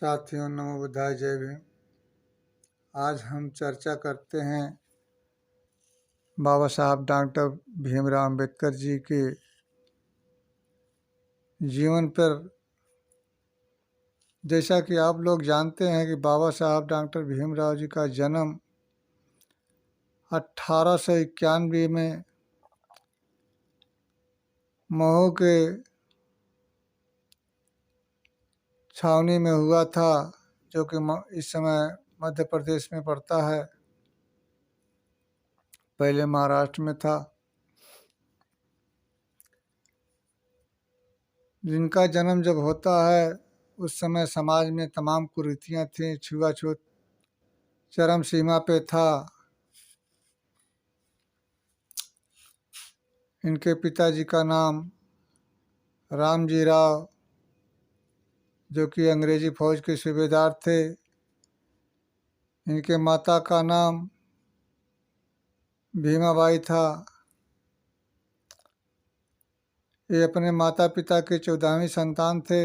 साथियों, नमो बुद्धाय, जय भीम। आज हम चर्चा करते हैं बाबा साहब डॉक्टर भीमराव अंबेडकर जी के जीवन पर। जैसा कि आप लोग जानते हैं कि बाबा साहब डॉक्टर भीमराव जी का जन्म 1891 में महू के छावनी में हुआ था, जो कि इस समय मध्य प्रदेश में पड़ता है। पहले महाराष्ट्र में था। जिनका जन्म जब होता है उस समय समाज में तमाम कुरीतियाँ थीं, छुआछूत चरम सीमा पे था। इनके पिताजी का नाम रामजी राव, जो कि अंग्रेजी फौज के सूबेदार थे। इनके माता का नाम भीमाबाई था। ये अपने माता पिता के 14वीं संतान थे।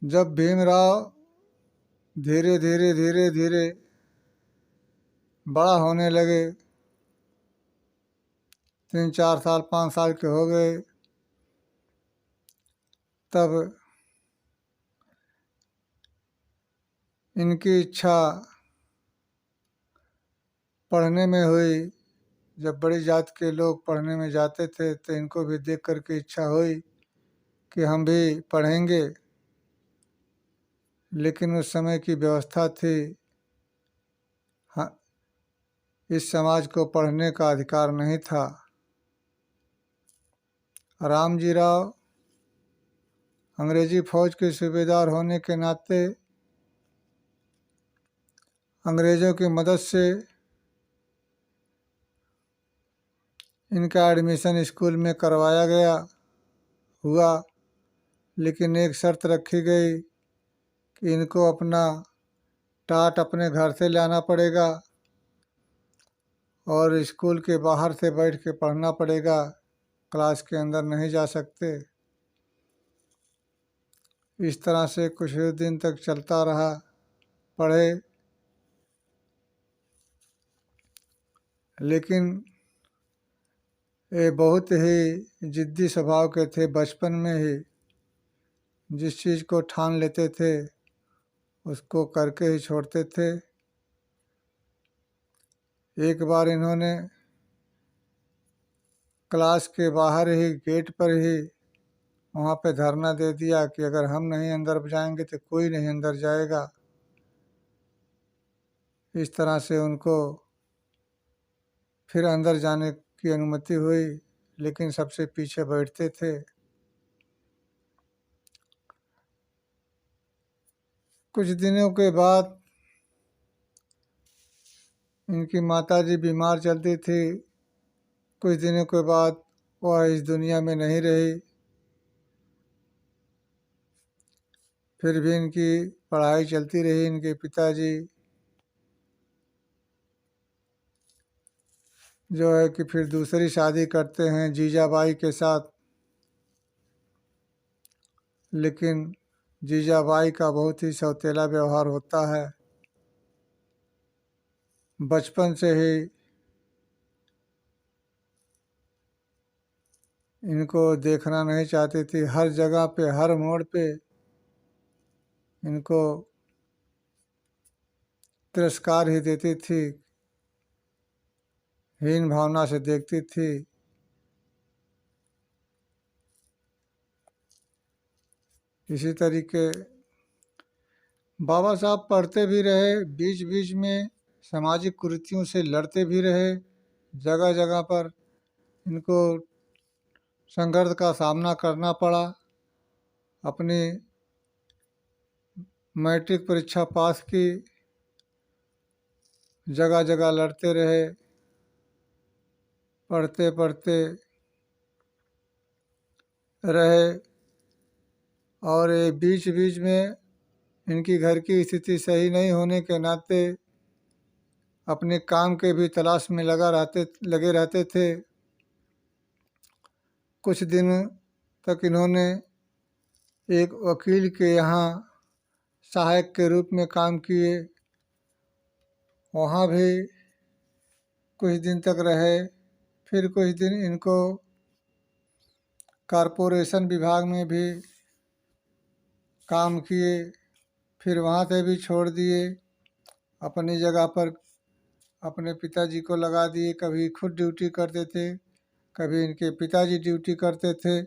जब भीमराव धीरे धीरे बड़ा होने लगे, 3-4 साल 5 साल के हो गए, तब इनकी इच्छा पढ़ने में हुई। जब बड़ी जात के लोग पढ़ने में जाते थे तो इनको भी देख कर के इच्छा हुई कि हम भी पढ़ेंगे। लेकिन उस समय की व्यवस्था थी, हाँ, इस समाज को पढ़ने का अधिकार नहीं था। रामजी राव अंग्रेजी फौज के सूबेदार होने के नाते अंग्रेज़ों की मदद से इनका एडमिशन स्कूल में करवाया गया हुआ। लेकिन एक शर्त रखी गई कि इनको अपना टाट अपने घर से लाना पड़ेगा और स्कूल के बाहर से बैठ के पढ़ना पड़ेगा, क्लास के अंदर नहीं जा सकते। इस तरह से कुछ दिन तक चलता रहा। पढ़े, लेकिन ये बहुत ही जिद्दी स्वभाव के थे। बचपन में ही जिस चीज़ को ठान लेते थे उसको करके ही छोड़ते थे। एक बार इन्होंने क्लास के बाहर ही गेट पर ही वहाँ पे धरना दे दिया कि अगर हम नहीं अंदर जाएंगे तो कोई नहीं अंदर जाएगा। इस तरह से उनको फिर अंदर जाने की अनुमति हुई, लेकिन सबसे पीछे बैठते थे। कुछ दिनों के बाद इनकी माताजी बीमार चलती थी। कुछ दिनों के बाद वह इस दुनिया में नहीं रही। फिर भी इनकी पढ़ाई चलती रही। इनके पिताजी जो है कि फिर दूसरी शादी करते हैं जीजाबाई के साथ। लेकिन जीजाबाई का बहुत ही सौतेला व्यवहार होता है। बचपन से ही इनको देखना नहीं चाहती थी। हर जगह पे, हर मोड़ पे इनको तिरस्कार ही देती थी, हीन भावना से देखती थी। इसी तरीके बाबा साहब पढ़ते भी रहे, बीच बीच में सामाजिक कुरीतियों से लड़ते भी रहे। जगह जगह पर इनको संघर्ष का सामना करना पड़ा। अपनी मैट्रिक परीक्षा पास की, जगह जगह लड़ते रहे, पढ़ते पढ़ते रहे। और ये बीच बीच में इनकी घर की स्थिति सही नहीं होने के नाते अपने काम के भी तलाश में लगे रहते थे। कुछ दिन तक इन्होंने एक वकील के यहाँ सहायक के रूप में काम किए। वहाँ भी कुछ दिन तक रहे। फिर कुछ दिन इनको कॉरपोरेशन विभाग में भी काम किए। फिर वहाँ से भी छोड़ दिए। अपनी जगह पर अपने पिताजी को लगा दिए। कभी खुद ड्यूटी करते थे, कभी इनके पिताजी ड्यूटी करते थे।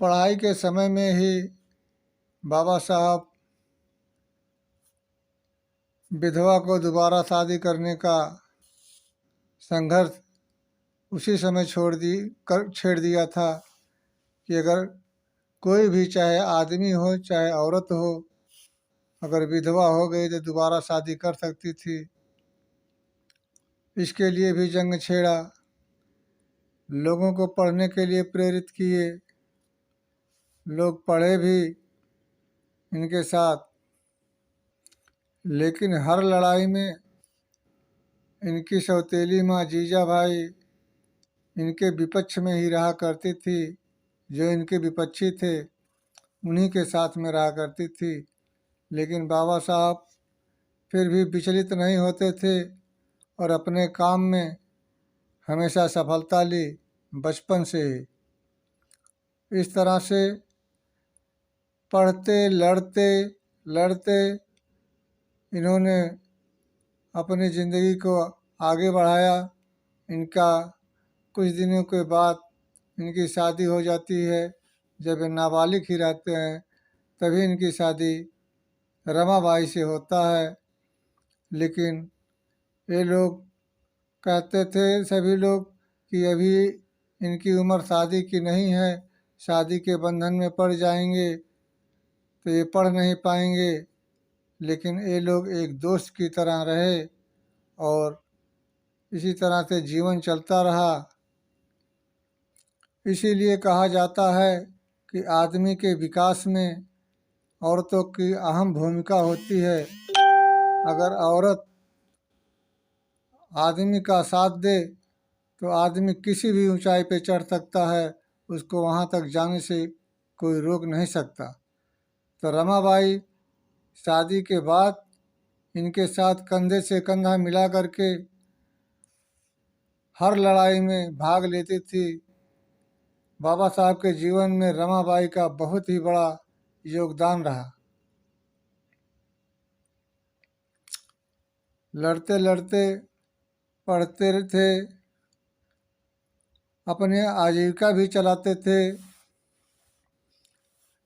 पढ़ाई के समय में ही बाबा साहब विधवा को दोबारा शादी करने का संघर्ष उसी समय छेड़ दिया था कि अगर कोई भी, चाहे आदमी हो चाहे औरत हो, अगर विधवा हो गई तो दोबारा शादी कर सकती थी। इसके लिए भी जंग छेड़ा। लोगों को पढ़ने के लिए प्रेरित किए। लोग पढ़े भी इनके साथ, लेकिन हर लड़ाई में इनकी सौतेली माँ जीजा भाई इनके विपक्ष में ही रहा करती थी। जो इनके विपक्षी थे उन्हीं के साथ में रहा करती थी। लेकिन बाबा साहब फिर भी विचलित नहीं होते थे और अपने काम में हमेशा सफलता ली बचपन से ही। इस तरह से पढ़ते लड़ते लड़ते इन्होंने अपनी ज़िंदगी को आगे बढ़ाया। इनका कुछ दिनों के बाद इनकी शादी हो जाती है। जब ये नाबालिग ही रहते हैं तभी इनकी शादी रमाबाई से होता है। लेकिन ये लोग कहते थे सभी लोग कि अभी इनकी उम्र शादी की नहीं है, शादी के बंधन में पड़ जाएंगे तो ये पढ़ नहीं पाएंगे। लेकिन ये लोग एक दोस्त की तरह रहे और इसी तरह से जीवन चलता रहा। इसीलिए कहा जाता है कि आदमी के विकास में औरतों की अहम भूमिका होती है। अगर औरत आदमी का साथ दे तो आदमी किसी भी ऊंचाई पे चढ़ सकता है, उसको वहाँ तक जाने से कोई रोक नहीं सकता। तो रमाबाई शादी के बाद इनके साथ कंधे से कंधा मिला करके हर लड़ाई में भाग लेती थी। बाबा साहब के जीवन में रमाबाई का बहुत ही बड़ा योगदान रहा। लड़ते लड़ते पढ़ते थे, अपने आजीविका भी चलाते थे।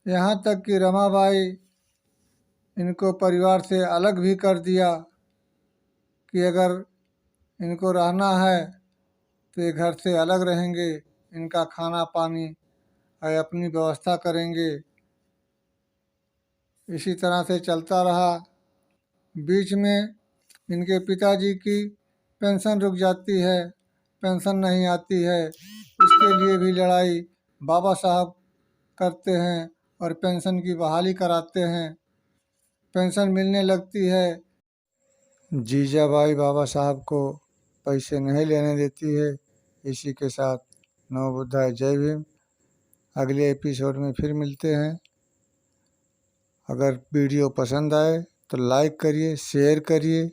यहाँ तक कि रमाबाई इनको परिवार से अलग भी कर दिया कि अगर इनको रहना है तो ये घर से अलग रहेंगे, इनका खाना पानी अपनी व्यवस्था करेंगे। इसी तरह से चलता रहा। बीच में इनके पिताजी की पेंशन रुक जाती है, पेंशन नहीं आती है। उसके लिए भी लड़ाई बाबा साहब करते हैं और पेंशन की बहाली कराते हैं। पेंशन मिलने लगती है। जीजाबाई बाबा साहब को पैसे नहीं लेने देती है। इसी के साथ नमो बुद्धाय, जय भीम। अगले एपिसोड में फिर मिलते हैं। अगर वीडियो पसंद आए तो लाइक करिए, शेयर करिए